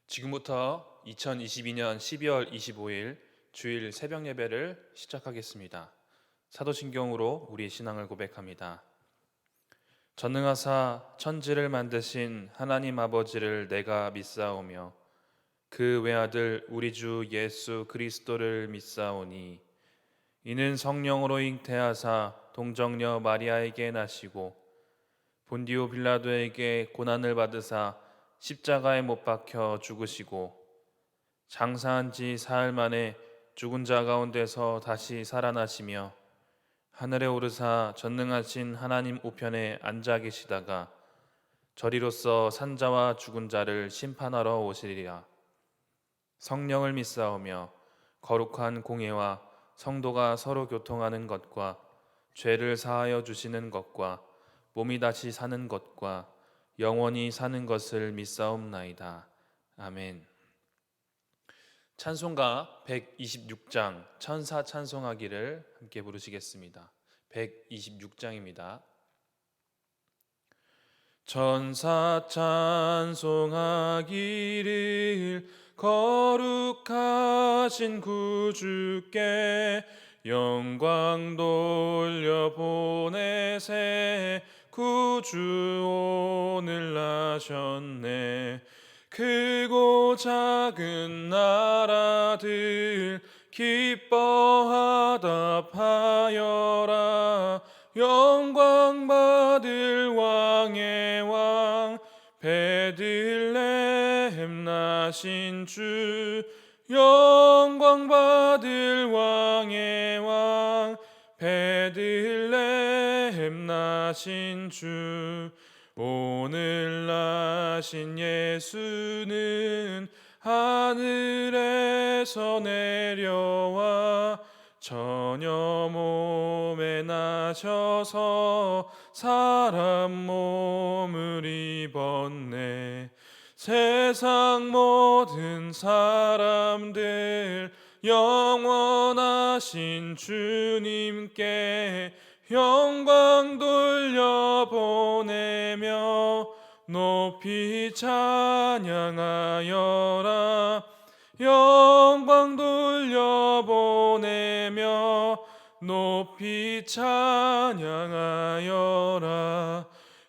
지금부터 2022년 12월 25일 주일 새벽 예배를 시작하겠습니다. 사도신경으로 우리 신앙을 고백합니다. 전능하사 천지를 만드신 하나님 아버지를 내가 믿사오며 그 외아들 우리 주 예수 그리스도를 믿사오니 이는 성령으로 잉태하사 동정녀 마리아에게 나시고 본디오 빌라도에게 고난을 받으사 십자가에 못 박혀 죽으시고 장사한 지 사흘 만에 죽은 자 가운데서 다시 살아나시며 하늘에 오르사 전능하신 하나님 우편에 앉아 계시다가 저리로서 산자와 죽은 자를 심판하러 오시리라. 성령을 믿사오며 거룩한 공예와 성도가 서로 교통하는 것과 죄를 사하여 주시는 것과 몸이 다시 사는 것과 영원히 사는 것을 믿사옵나이다. 아멘. 찬송가 126장 천사 찬송하기를 함께 부르시겠습니다. 126장입니다. 천사 찬송하기를 거룩하신 구주께 영광 돌려보내세 구주 오늘 나셨네. 크고 작은 나라들 기뻐하다 하여라. 영광 받을 왕의 왕 베들레헴 나신 주 영광 받을 왕의 왕 베들레헴 나신 주 오늘 나신 예수는 하늘에서 내려와 처녀 몸에 나셔서 사람 몸을 입었네. 세상 모든 사람들 영원하신 주님께 영광 돌려보내며 높이 찬양하여라. 영광 돌려보내며 높이 찬양하여라.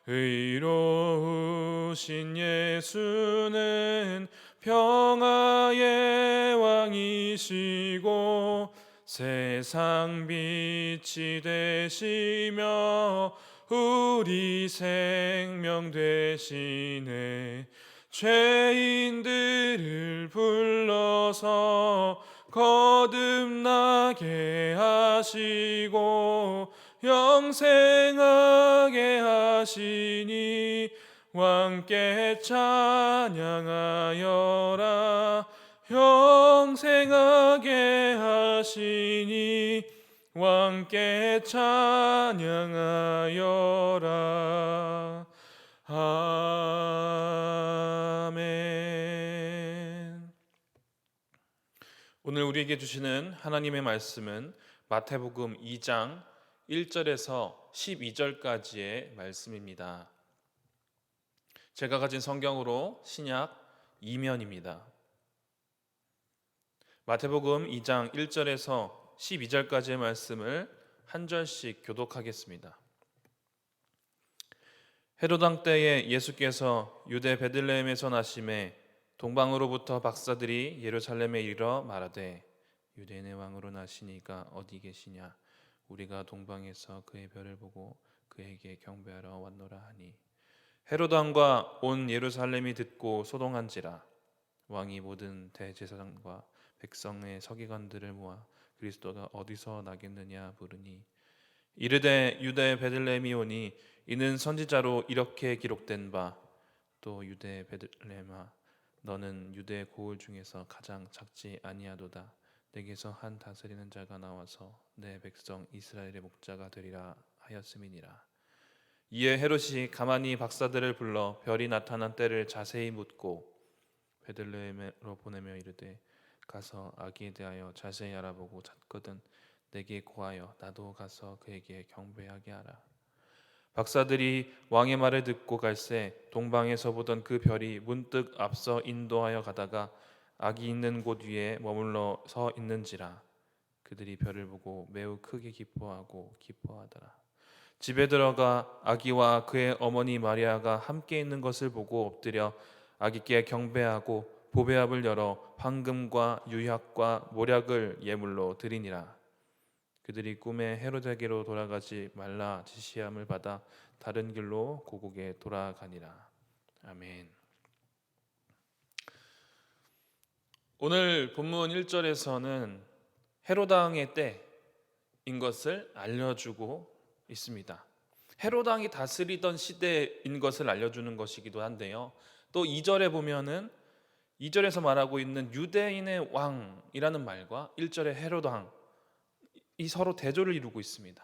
의로우신 예수는 평화의 왕이시고 세상 빛이 되시며 우리 생명 되시네. 죄인들을 불러서 거듭나게 하시고 영생하게 하시니 왕께 찬양하여라. 영생하게 하시니 왕께 찬양하여라. 아멘. 오늘 우리에게 주시는 하나님의 말씀은 마태복음 2장 1절에서 12절까지의 말씀입니다. 제가 가진 성경으로 신약 2면입니다. 마태복음 2장 1절에서 12절까지의 말씀을 한 절씩 교독하겠습니다. 헤롯 왕 때에 예수께서 유대 베들레헴에서 나심에 동방으로부터 박사들이 예루살렘에 이르러 말하되 유대인의 왕으로 나시니가 어디 계시냐? 우리가 동방에서 그의 별을 보고 그에게 경배하러 왔노라 하니 헤롯 왕과 온 예루살렘이 듣고 소동한지라. 왕이 모든 대제사장과 백성의 서기관들을 모아 그리스도가 어디서 나겠느냐 부르니 이르되 유대 베들레헴이 오니 이는 선지자로 이렇게 기록된 바 또 유대 베들레헴아 너는 유대 고을 중에서 가장 작지 아니하도다. 내게서 한 다스리는 자가 나와서 내 백성 이스라엘의 목자가 되리라 하였음이니라. 이에 헤롯이 가만히 박사들을 불러 별이 나타난 때를 자세히 묻고 베들레헴으로 보내며 이르되 가서 아기에 대하여 자세히 알아보고 찾거든 내게 고하여 나도 가서 그에게 경배하게 하라. 박사들이 왕의 말을 듣고 갈새 동방에서 보던 그 별이 문득 앞서 인도하여 가다가 아기 있는 곳 위에 머물러 서 있는지라. 그들이 별을 보고 매우 크게 기뻐하고 기뻐하더라. 집에 들어가 아기와 그의 어머니 마리아가 함께 있는 것을 보고 엎드려 아기께 경배하고 보배압을 열어 황금과 유약과 모략을 예물로 드리니라. 그들이 꿈에 헤로데게로 돌아가지 말라 지시함을 받아 다른 길로 고국에 돌아가니라. 아멘. 오늘 본문 1절에서는 헤롯 왕의 때인 것을 알려주고 있습니다. 헤롯 왕이 다스리던 시대인 것을 알려주는 것이기도 한데요. 또 2절에 보면은 2절에서 말하고 있는 유대인의 왕이라는 말과 1절의 헤롯 왕이 서로 대조를 이루고 있습니다.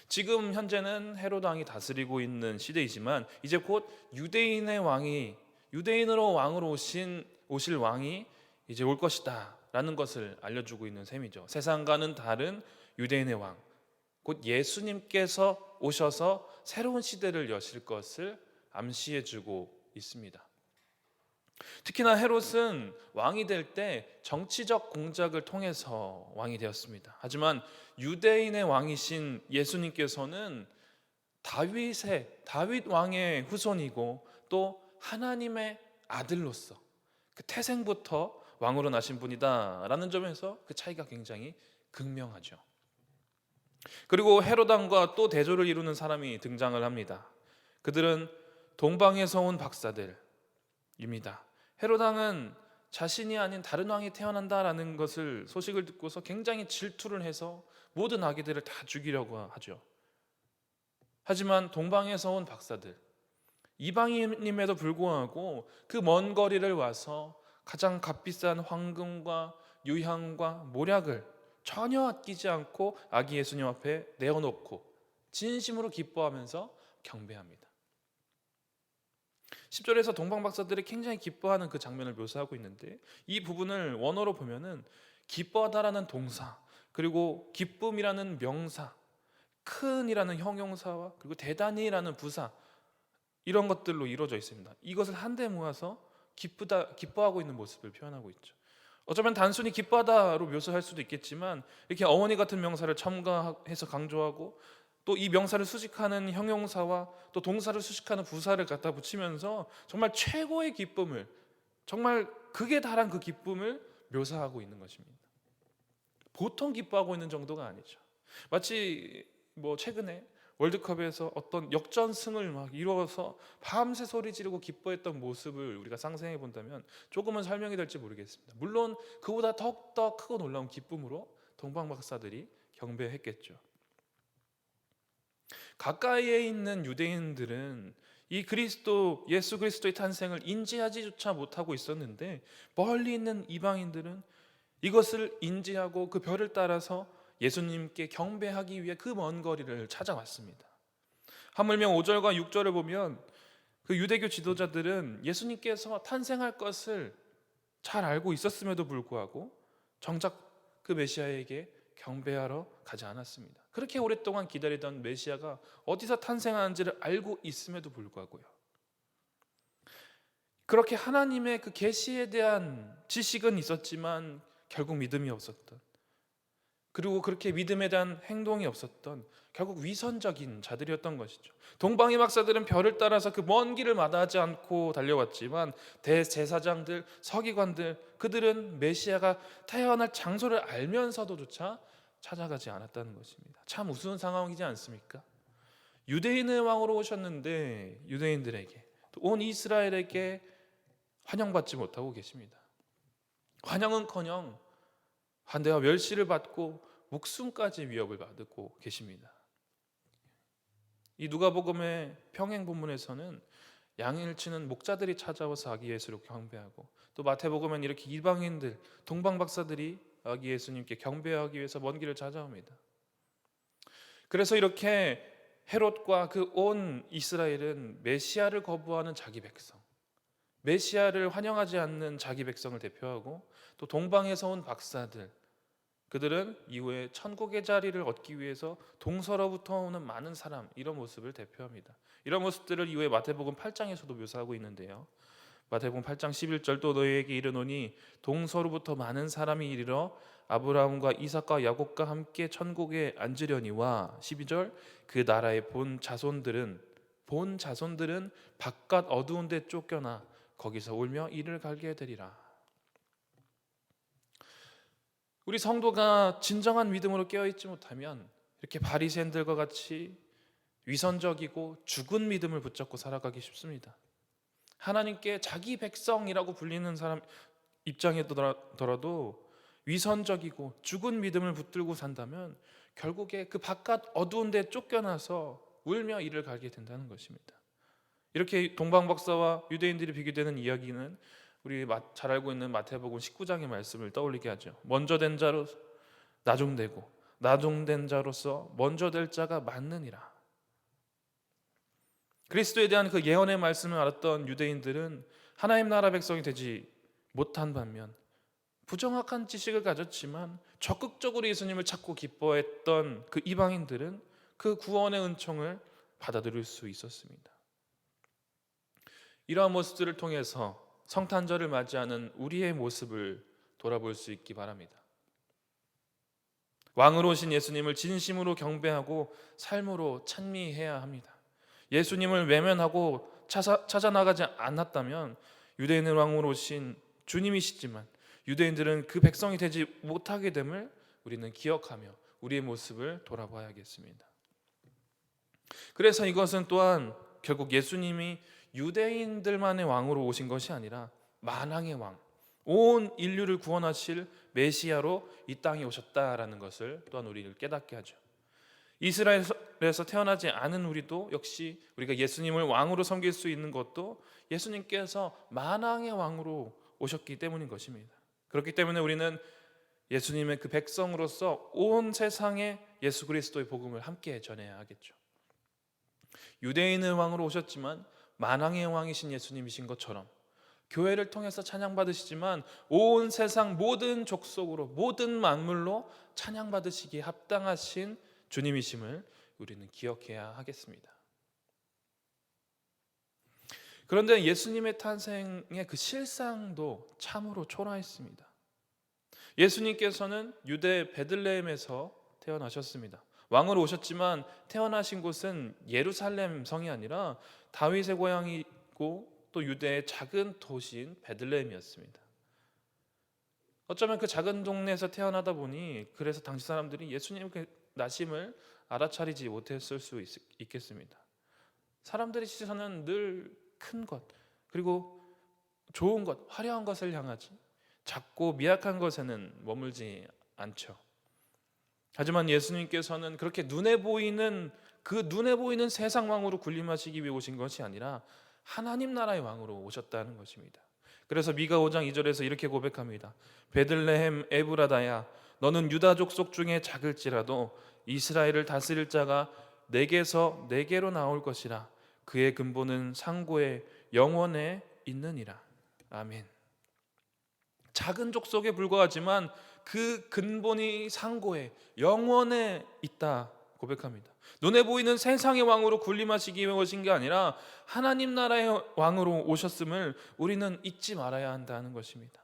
지금 현재는 헤롯 왕이 다스리고 있는 시대이지만 이제 곧 유대인의 왕이 유대인으로 왕으로 오실 왕이 이제 올 것이다 라는 것을 알려주고 있는 셈이죠. 세상과는 다른 유대인의 왕, 곧 예수님께서 오셔서 새로운 시대를 여실 것을 암시해주고 있습니다. 특히나 헤롯은 왕이 될 때 정치적 공작을 통해서 왕이 되었습니다. 하지만 유대인의 왕이신 예수님께서는 다윗 왕의 후손이고 또 하나님의 아들로서 그 태생부터 왕으로 나신 분이다라는 점에서 그 차이가 굉장히 극명하죠. 그리고 헤롯 왕과 또 대조를 이루는 사람이 등장을 합니다. 그들은 동방에서 온 박사들입니다. 헤롯 왕은 자신이 아닌 다른 왕이 태어난다라는 것을 소식을 듣고서 굉장히 질투를 해서 모든 아기들을 다 죽이려고 하죠. 하지만 동방에서 온 박사들, 이방인임에도 불구하고 그 먼 거리를 와서 가장 값비싼 황금과 유향과 모략을 전혀 아끼지 않고 아기 예수님 앞에 내어놓고 진심으로 기뻐하면서 경배합니다. 10절에서 동방 박사들이 굉장히 기뻐하는 그 장면을 묘사하고 있는데 이 부분을 원어로 보면은 기뻐하다라는 동사, 그리고 기쁨이라는 명사, 큰이라는 형용사와 그리고 대단히라는 부사, 이런 것들로 이루어져 있습니다. 이것을 한데 모아서 기뻐하고 있는 모습을 표현하고 있죠. 어쩌면 단순히 기뻐하다로 묘사할 수도 있겠지만 이렇게 어머니 같은 명사를 첨가해서 강조하고 또 이 명사를 수식하는 형용사와 또 동사를 수식하는 부사를 갖다 붙이면서 정말 최고의 기쁨을, 정말 극에 달한 그 기쁨을 묘사하고 있는 것입니다. 보통 기뻐하고 있는 정도가 아니죠. 마치 최근에 월드컵에서 어떤 역전승을 막 이루어서 밤새 소리 지르고 기뻐했던 모습을 우리가 상상해 본다면 조금은 설명이 될지 모르겠습니다. 물론 그보다 더욱더 크고 놀라운 기쁨으로 동방 박사들이 경배했겠죠. 가까이에 있는 유대인들은 이 예수 그리스도의 탄생을 인지하지조차 못하고 있었는데 멀리 있는 이방인들은 이것을 인지하고 그 별을 따라서 예수님께 경배하기 위해 그 먼 거리를 찾아왔습니다. 하물며 5절과 6절을 보면 그 유대교 지도자들은 예수님께서 탄생할 것을 잘 알고 있었음에도 불구하고 정작 그 메시아에게 경배하러 가지 않았습니다. 그렇게 오랫동안 기다리던 메시아가 어디서 탄생하는지를 알고 있음에도 불구하고요. 그렇게 하나님의 그 계시에 대한 지식은 있었지만 결국 믿음이 없었던, 그리고 그렇게 믿음에 대한 행동이 없었던 결국 위선적인 자들이었던 것이죠. 동방의 박사들은 별을 따라서 그 먼 길을 마다하지 않고 달려왔지만 대제사장들, 서기관들, 그들은 메시아가 태어날 장소를 알면서도조차 찾아가지 않았다는 것입니다. 참 우스운 상황이지 않습니까? 유대인의 왕으로 오셨는데 유대인들에게, 또 온 이스라엘에게 환영받지 못하고 계십니다. 환영은커녕 환대와 멸시를 받고 목숨까지 위협을 받고 계십니다. 이 누가복음의 평행 본문에서는 양을 치는 목자들이 찾아와서 아기 예수를 경배하고, 또 마태복음은 이렇게 이방인들, 동방 박사들이 아기 예수님께 경배하기 위해서 먼 길을 찾아옵니다. 그래서 이렇게 헤롯과 그 온 이스라엘은 메시아를 거부하는 자기 백성, 메시아를 환영하지 않는 자기 백성을 대표하고 또 동방에서 온 박사들, 그들은 이후에 천국의 자리를 얻기 위해서 동서로부터 오는 많은 사람, 이런 모습을 대표합니다. 이런 모습들을 이후에 마태복음 8장에서도 묘사하고 있는데요. 마태복음 8장 11절 또 너희에게 이르노니 동서로부터 많은 사람이 이르러 아브라함과 이삭과 야곱과 함께 천국에 앉으려니와 12절 그 나라의 본 자손들은 바깥 어두운 데 쫓겨나 거기서 울며 이를 갈게 되리라. 우리 성도가 진정한 믿음으로 깨어있지 못하면 이렇게 바리새인들과 같이 위선적이고 죽은 믿음을 붙잡고 살아가기 쉽습니다. 하나님께 자기 백성이라고 불리는 사람 입장이더라도 위선적이고 죽은 믿음을 붙들고 산다면 결국에 그 바깥 어두운 데 쫓겨나서 울며 이를 갈게 된다는 것입니다. 이렇게 동방 박사와 유대인들이 비교되는 이야기는 우리 잘 알고 있는 마태복음 19장의 말씀을 떠올리게 하죠. 먼저 된 자로 나중되고 나중된 자로서 먼저 될 자가 많느니라. 그리스도에 대한 그 예언의 말씀을 알았던 유대인들은 하나님 나라 백성이 되지 못한 반면 부정확한 지식을 가졌지만 적극적으로 예수님을 찾고 기뻐했던 그 이방인들은 그 구원의 은총을 받아들일 수 있었습니다. 이러한 모습들을 통해서 성탄절을 맞이하는 우리의 모습을 돌아볼 수 있기 바랍니다. 왕으로 오신 예수님을 진심으로 경배하고 삶으로 찬미해야 합니다. 예수님을 외면하고 찾아 나가지 않았다면 유대인의 왕으로 오신 주님이시지만 유대인들은 그 백성이 되지 못하게 됨을 우리는 기억하며 우리의 모습을 돌아봐야겠습니다. 그래서 이것은 또한 결국 예수님이 유대인들만의 왕으로 오신 것이 아니라 만왕의 왕, 온 인류를 구원하실 메시아로 이 땅에 오셨다라는 것을 또한 우리를 깨닫게 하죠. 이스라엘에서 태어나지 않은 우리도 역시 우리가 예수님을 왕으로 섬길 수 있는 것도 예수님께서 만왕의 왕으로 오셨기 때문인 것입니다. 그렇기 때문에 우리는 예수님의 그 백성으로서 온 세상에 예수 그리스도의 복음을 함께 전해야 하겠죠. 유대인의 왕으로 오셨지만 만왕의 왕이신 예수님이신 것처럼 교회를 통해서 찬양받으시지만 온 세상 모든 족속으로 모든 만물로 찬양받으시기에 합당하신 주님이심을 우리는 기억해야 하겠습니다. 그런데 예수님의 탄생의 그 실상도 참으로 초라했습니다. 예수님께서는 유대 베들레헴에서 태어나셨습니다. 왕으로 오셨지만 태어나신 곳은 예루살렘 성이 아니라 다윗의 고향이고 또 유대의 작은 도시인 베들레헴이었습니다. 어쩌면 그 작은 동네에서 태어나다 보니 그래서 당시 사람들이 예수님의 그 나심을 알아차리지 못했을 수 있겠습니다. 사람들의 시선은 늘 큰 것, 그리고 좋은 것, 화려한 것을 향하지 작고 미약한 것에는 머물지 않죠. 하지만 예수님께서는 그렇게 눈에 보이는 세상 왕으로 군림하시기 위해 오신 것이 아니라 하나님 나라의 왕으로 오셨다는 것입니다. 그래서 미가 5장 2절에서 이렇게 고백합니다. 베들레헴 에브라다야 너는 유다 족속 중에 작을지라도 이스라엘을 다스릴 자가 내게서 내게로 나올 것이라 그의 근본은 상고에 영원에 있느니라. 아멘. 작은 족속에 불과하지만 그 근본이 상고에 영원에 있다 고백합니다. 눈에 보이는 세상의 왕으로 군림하시기 위해 오신 게 아니라 하나님 나라의 왕으로 오셨음을 우리는 잊지 말아야 한다는 것입니다.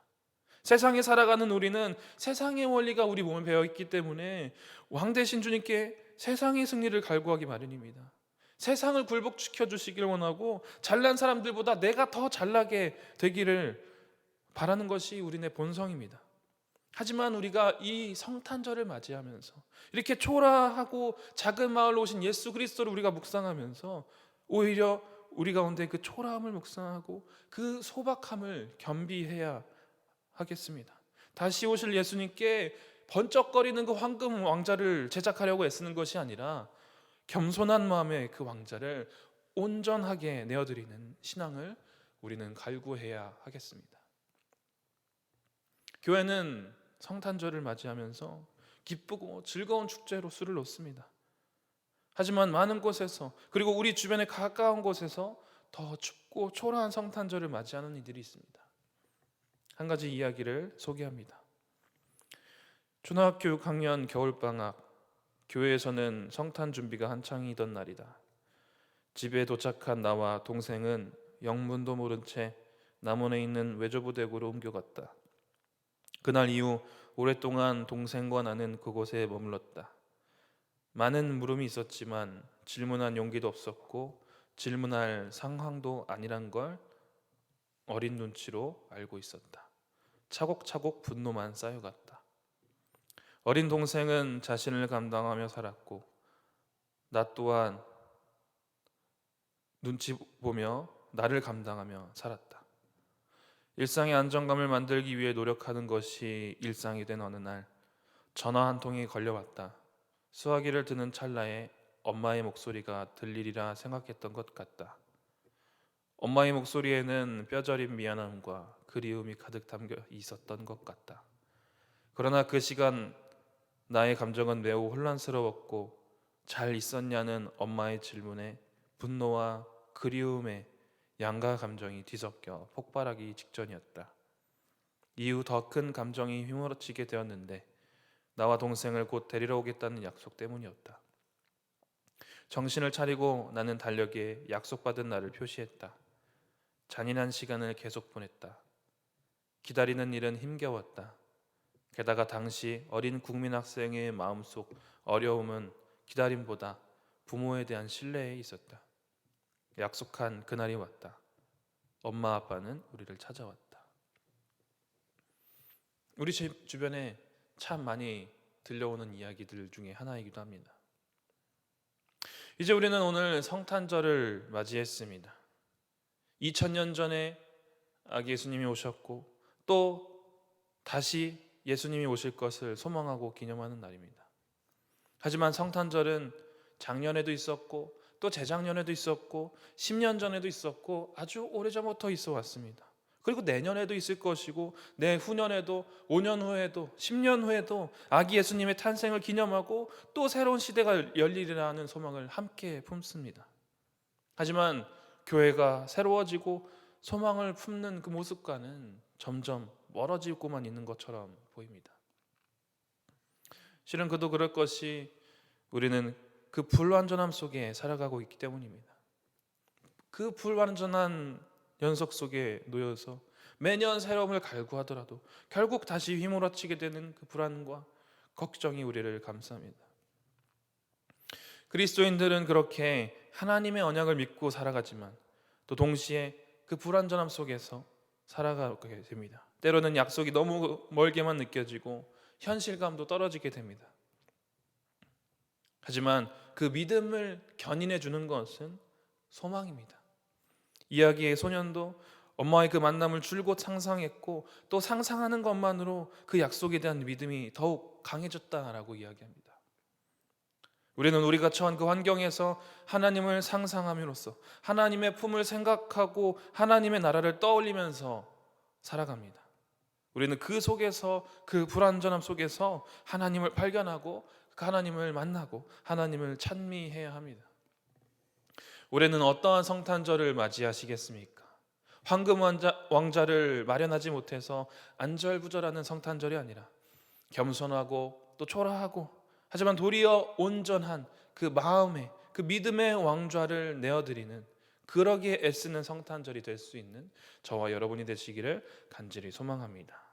세상에 살아가는 우리는 세상의 원리가 우리 몸에 배어있기 때문에 왕 되신 주님께 세상의 승리를 갈구하기 마련입니다. 세상을 굴복시켜 주시길 원하고 잘난 사람들보다 내가 더 잘나게 되기를 바라는 것이 우리의 본성입니다. 하지만 우리가 이 성탄절을 맞이하면서 이렇게 초라하고 작은 마을로 오신 예수 그리스도를 우리가 묵상하면서 오히려 우리 가운데 그 초라함을 묵상하고 그 소박함을 겸비해야 하겠습니다. 다시 오실 예수님께 번쩍거리는 그 황금 왕자를 제작하려고 애쓰는 것이 아니라 겸손한 마음의 그 왕자를 온전하게 내어드리는 신앙을 우리는 갈구해야 하겠습니다. 교회는 성탄절을 맞이하면서 기쁘고 즐거운 축제로 술을 놓습니다. 하지만 많은 곳에서 그리고 우리 주변에 가까운 곳에서 더 춥고 초라한 성탄절을 맞이하는 이들이 있습니다. 한 가지 이야기를 소개합니다. 초등학교 6학년 겨울방학, 교회에서는 성탄 준비가 한창이던 날이다. 집에 도착한 나와 동생은 영문도 모른 채 남원에 있는 외조부대구로 옮겨갔다. 그날 이후 오랫동안 동생과 나는 그곳에 머물렀다. 많은 물음이 있었지만 질문할 용기도 없었고 질문할 상황도 아니란 걸 어린 눈치로 알고 있었다. 차곡차곡 분노만 쌓여갔다. 어린 동생은 자신을 감당하며 살았고 나 또한 눈치 보며 나를 감당하며 살았다. 일상의 안정감을 만들기 위해 노력하는 것이 일상이 된 어느 날 전화 한 통이 걸려왔다. 수화기를 드는 찰나에 엄마의 목소리가 들리리라 생각했던 것 같다. 엄마의 목소리에는 뼈저린 미안함과 그리움이 가득 담겨 있었던 것 같다. 그러나 그 시간 나의 감정은 매우 혼란스러웠고 잘 있었냐는 엄마의 질문에 분노와 그리움의 양가 감정이 뒤섞여 폭발하기 직전이었다. 이후 더 큰 감정이 휘몰아치게 되었는데 나와 동생을 곧 데리러 오겠다는 약속 때문이었다. 정신을 차리고 나는 달력에 약속받은 날을 표시했다. 잔인한 시간을 계속 보냈다. 기다리는 일은 힘겨웠다. 게다가 당시 어린 국민학생의 마음속 어려움은 기다림보다 부모에 대한 신뢰에 있었다. 약속한 그날이 왔다. 엄마 아빠는 우리를 찾아왔다. 우리 집 주변에 참 많이 들려오는 이야기들 중에 하나이기도 합니다. 이제 우리는 오늘 성탄절을 맞이했습니다. 2000년 전에 아기 예수님이 오셨고 또 다시 예수님이 오실 것을 소망하고 기념하는 날입니다. 하지만 성탄절은 작년에도 있었고 또 재작년에도 있었고 10년 전에도 있었고 아주 오래전부터 있어 왔습니다. 그리고 내년에도 있을 것이고 내후년에도 5년 후에도 10년 후에도 아기 예수님의 탄생을 기념하고 또 새로운 시대가 열리리라는 소망을 함께 품습니다. 하지만 교회가 새로워지고 소망을 품는 그 모습과는 점점 멀어지고만 있는 것처럼 보입니다. 실은 그도 그럴 것이 우리는 그 불완전함 속에 살아가고 있기 때문입니다. 그 불완전한 연속 속에 놓여서 매년 새로움을 갈구하더라도 결국 다시 휘몰아치게 되는 그 불안과 걱정이 우리를 감싸합니다. 그리스도인들은 그렇게 하나님의 언약을 믿고 살아가지만 또 동시에 그 불완전함 속에서 살아가게 됩니다. 때로는 약속이 너무 멀게만 느껴지고 현실감도 떨어지게 됩니다. 하지만 그 믿음을 견인해 주는 것은 소망입니다. 이야기의 소년도 엄마의 그 만남을 줄곧 상상했고 또 상상하는 것만으로 그 약속에 대한 믿음이 더욱 강해졌다라고 이야기합니다. 우리는 우리가 처한 그 환경에서 하나님을 상상함으로써 하나님의 품을 생각하고 하나님의 나라를 떠올리면서 살아갑니다. 우리는 그 속에서 그 불완전함 속에서 하나님을 발견하고 그 하나님을 만나고 하나님을 찬미해야 합니다. 올해는 어떠한 성탄절을 맞이하시겠습니까? 황금 왕자를 마련하지 못해서 안절부절하는 성탄절이 아니라 겸손하고 또 초라하고 하지만 도리어 온전한 그 마음의 그 믿음의 왕좌를 내어드리는 그러기에 애쓰는 성탄절이 될 수 있는 저와 여러분이 되시기를 간절히 소망합니다.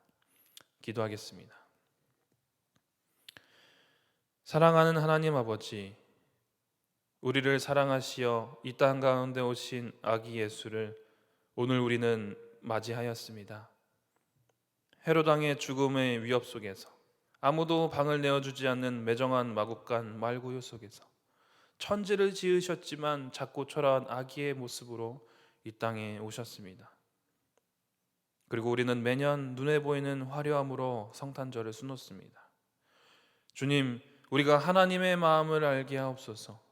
기도하겠습니다. 사랑하는 하나님 아버지, 우리를 사랑하시어 이 땅 가운데 오신 아기 예수를 오늘 우리는 맞이하였습니다. 헤롯 왕의 죽음의 위협 속에서 아무도 방을 내어주지 않는 매정한 마국간 말구유 속에서 천지를 지으셨지만 작고 초라한 아기의 모습으로 이 땅에 오셨습니다. 그리고 우리는 매년 눈에 보이는 화려함으로 성탄절을 수놓습니다. 주님, 우리가 하나님의 마음을 알게 하옵소서.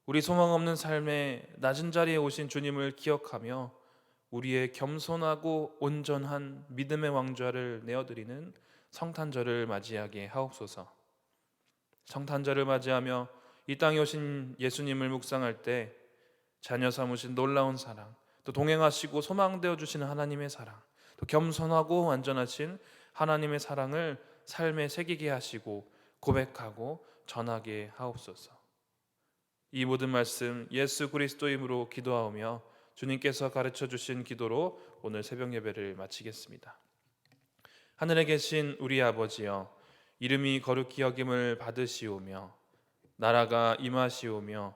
우리 소망 없는 삶의 낮은 자리에 오신 주님을 기억하며 우리의 겸손하고 온전한 믿음의 왕좌를 내어드리는 성탄절을 맞이하게 하옵소서. 성탄절을 맞이하며 이 땅에 오신 예수님을 묵상할 때 자녀 삼으신 놀라운 사랑, 또 동행하시고 소망되어 주시는 하나님의 사랑, 또 겸손하고 완전하신 하나님의 사랑을 삶에 새기게 하시고 고백하고 전하게 하옵소서. 이 모든 말씀 예수 그리스도의 이름으로 기도하오며 주님께서 가르쳐 주신 기도로 오늘 새벽 예배를 마치겠습니다. 하늘에 계신 우리 아버지여, 이름이 거룩히 여김을 받으시오며 나라가 임하시오며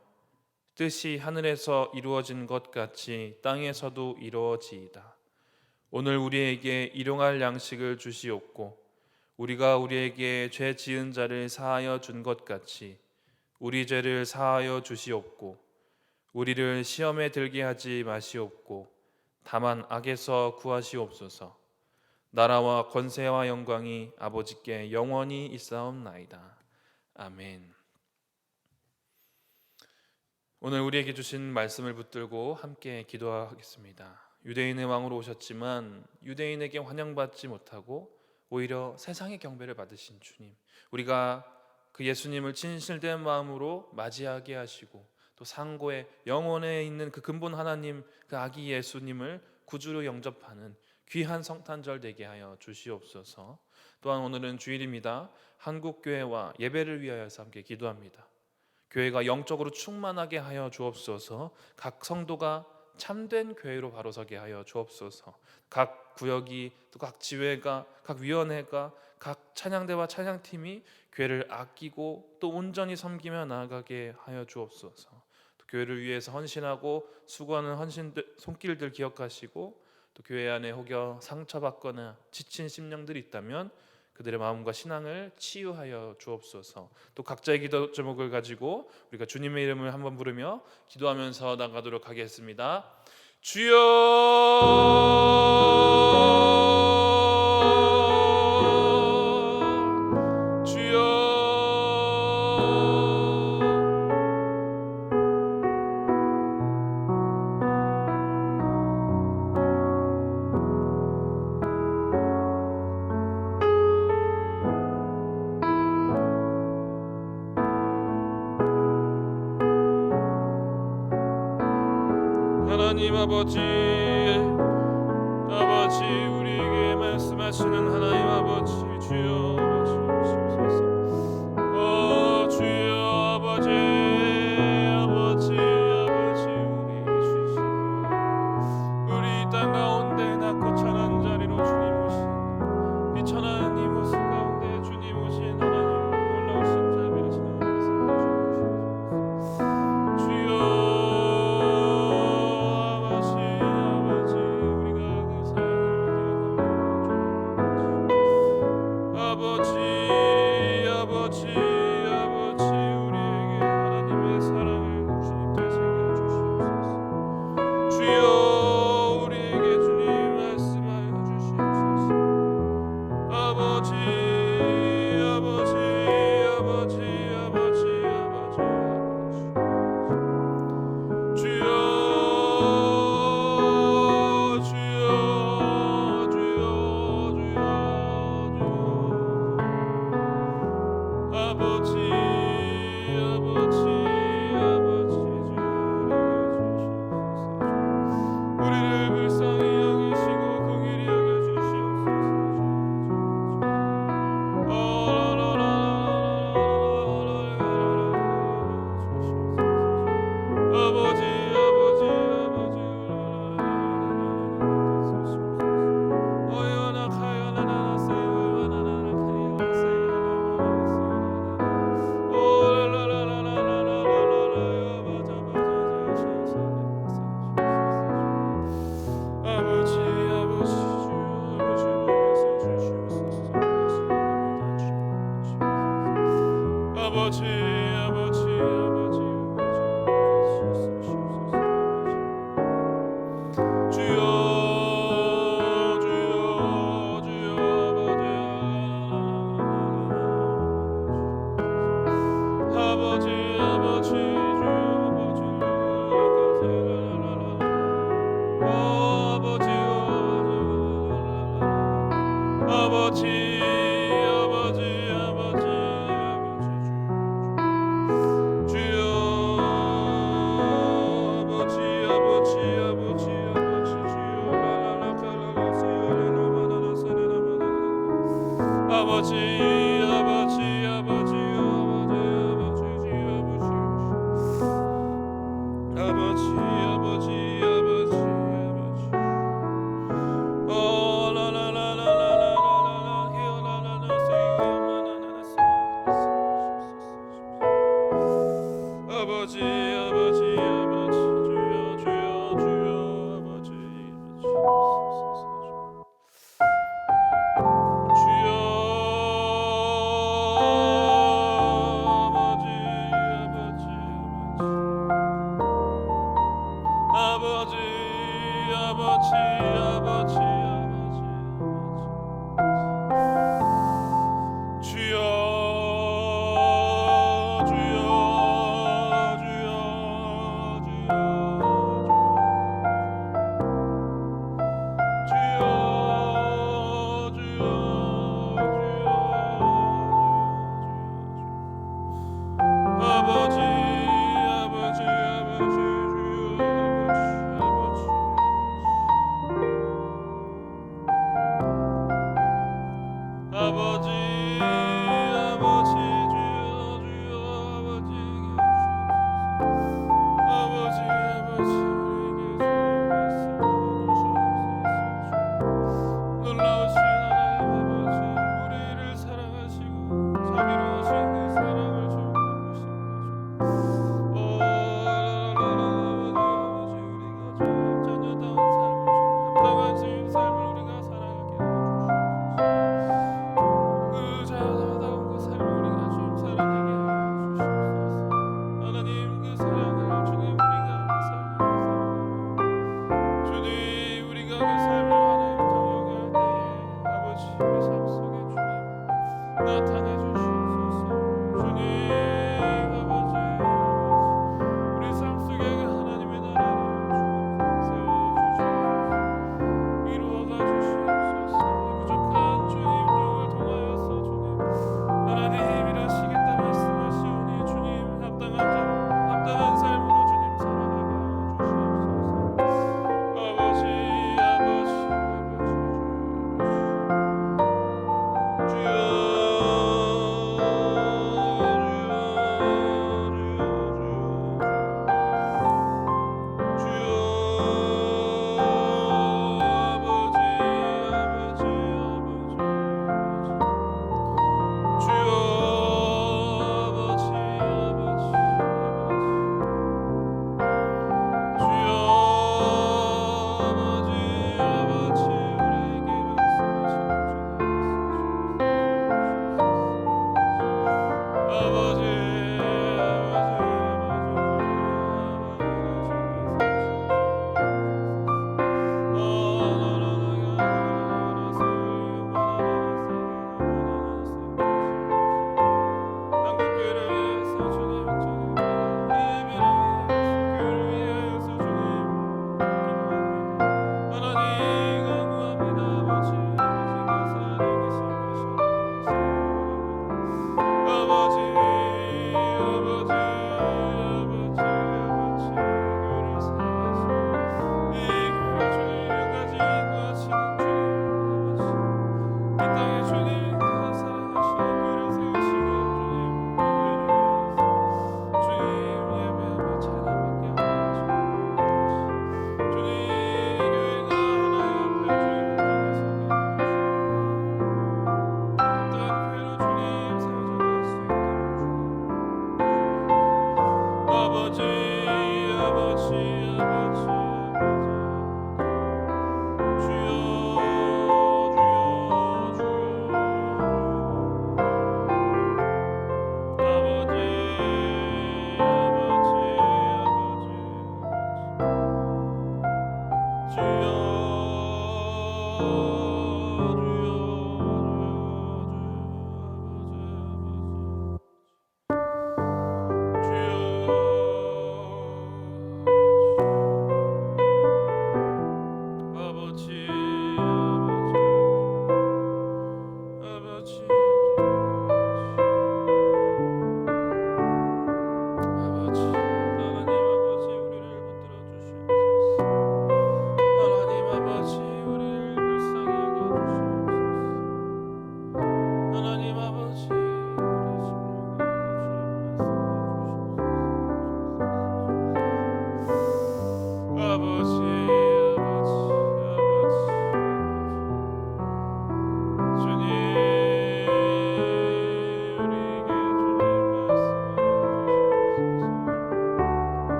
뜻이 하늘에서 이루어진 것 같이 땅에서도 이루어지이다. 오늘 우리에게 일용할 양식을 주시옵고 우리가 우리에게 죄 지은 자를 사하여 준 것 같이 우리 죄를 사하여 주시옵고 우리를 시험에 들게 하지 마시옵고 다만 악에서 구하시옵소서. 나라와 권세와 영광이 아버지께 영원히 있사옵나이다. 아멘. 오늘 우리에게 주신 말씀을 붙들고 함께 기도하겠습니다. 유대인의 왕으로 오셨지만 유대인에게 환영받지 못하고 오히려 세상의 경배를 받으신 주님, 우리가 그 예수님을 진실된 마음으로 맞이하게 하시고 또 상고의 영혼에 있는 그 근본 하나님, 그 아기 예수님을 구주로 영접하는 귀한 성탄절 되게 하여 주시옵소서. 또한 오늘은 주일입니다. 한국교회와 예배를 위하여서 함께 기도합니다. 교회가 영적으로 충만하게 하여 주옵소서. 각 성도가 참된 교회로 바로 서게 하여 주옵소서. 각 구역이 또 각 지회가 각 위원회가 각 찬양대와 찬양팀이 교회를 아끼고 또 온전히 섬기며 나아가게 하여 주옵소서. 또 교회를 위해서 헌신하고 수고하는 헌신들 손길들 기억하시고 또 교회 안에 혹여 상처받거나 지친 심령들이 있다면 그들의 마음과 신앙을 치유하여 주옵소서. 또 각자의 기도 제목을 가지고 우리가 주님의 이름을 한번 부르며 기도하면서 나가도록 하겠습니다. 주여, 주여. 하나님 아버지, 우리에게 말씀하시는 하나님 아버지, 주여 주옵소서. 주여 아버지, 우리 주시고 우리 이 땅 가운데 낮고 천한 자리로 주님 오신 비천한 이 모습 가운데 주님 오신 하나님 놀라우신 자비하신 하나님 주여. 주여